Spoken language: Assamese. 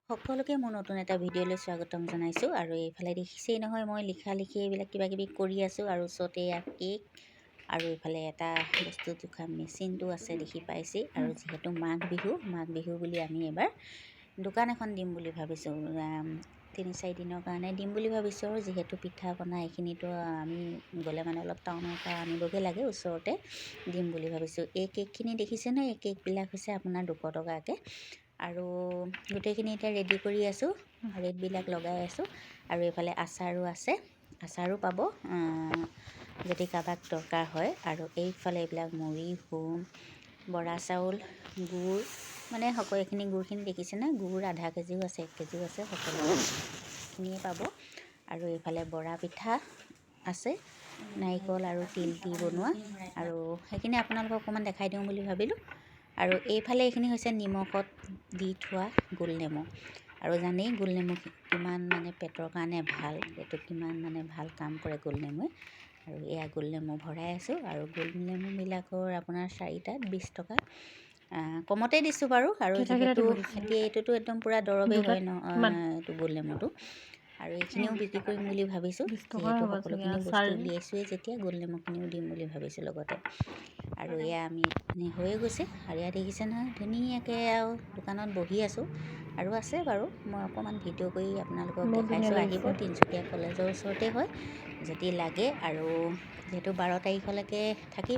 সকলোকে মোৰ নতুন এটা ভিডিঅ'লৈ স্বাগতম জনাইছোঁ। আৰু এইফালে দেখিছেই নহয়, মই লিখি এইবিলাক কিবাকিবি কৰি আছোঁ। আৰু ওচৰতে এয়া কেক আৰু এইফালে এটা বস্তু জোখা মেচিনটো আছে, দেখি পাইছেই। আৰু যিহেতু মাঘ বিহু বুলি আমি এবাৰ দোকান এখন দিম বুলি ভাবিছোঁ। ৩-৪ দিনৰ কাৰণে দিম বুলি ভাবিছোঁ। আৰু যিহেতু পিঠা পনা এইখিনিতো আমি গ'লে মানে অলপ টাউনৰ পৰা আনিবগৈ লাগে, ওচৰতে দিম বুলি ভাবিছোঁ। এই কেকখিনি দেখিছে নহয়, এই কেকবিলাক হৈছে আপোনাৰ 200 টকাকৈ। আৰু গোটেইখিনি এতিয়া ৰেডি কৰি আছোঁ, ৰেটবিলাক লগাই আছোঁ। আৰু এইফালে আচাৰো আছে, আচাৰো পাব যদি কাৰোবাক দৰকাৰ হয়। আৰু এইফালে এইবিলাক মুড়ি, বৰা চাউল, গুড়, মানে সকলোখিনি গুড়খিনি দেখিছেনে, গুড় আধা কেজিও আছে, 1 কেজিও আছে, সকলোখিনিয়ে পাব। আৰু এইফালে বৰা পিঠা আছে, নাৰিকল আৰু তিল দি বনোৱা। আৰু সেইখিনি আপোনালোকক অকণমান দেখাই দিওঁ বুলি ভাবিলোঁ। আৰু এইফালে এইখিনি হৈছে নিমখত দি থোৱা গোল নেমু। আৰু জানেই গোল নেমু কিমান মানে পেটৰ কাৰণে ভাল, এইটো কিমান মানে ভাল কাম কৰে গোল নেমুৱে। আৰু এয়া গোল নেমু ভৰাই আছোঁ। আৰু গোল নেমুবিলাকৰ আপোনাৰ 4টাত 20 টকা, কমতে দিছোঁ বাৰু। আৰু যিহেতু এতিয়া এইটোতো একদম পূৰা দৰৱেই হয় ন, এইটো গোল নেমুটো। আৰু এইখিনিও বিক্ৰী কৰিম বুলি ভাবিছোঁ, যিহেতু সকলোখিনি বস্তু উলিয়াইছোঁৱেই যেতিয়া, গোল নেমুখিনিও দিম বুলি ভাবিছোঁ লগতে। আৰু এয়া আমি হৈয়ে গৈছে। আৰু ইয়াত দেখিছে নহয়, ধুনীয়াকৈ আৰু দোকানত বহি আছোঁ। আৰু আছে বাৰু, মই অকণমান ভিডিঅ' কৰি আপোনালোকক দেখাইছোঁ। আহিব, তিনিচুকীয়া কলেজৰ ওচৰতে হয় যদি লাগে। আৰু যিহেতু 12 তাৰিখলৈকে থাকিব।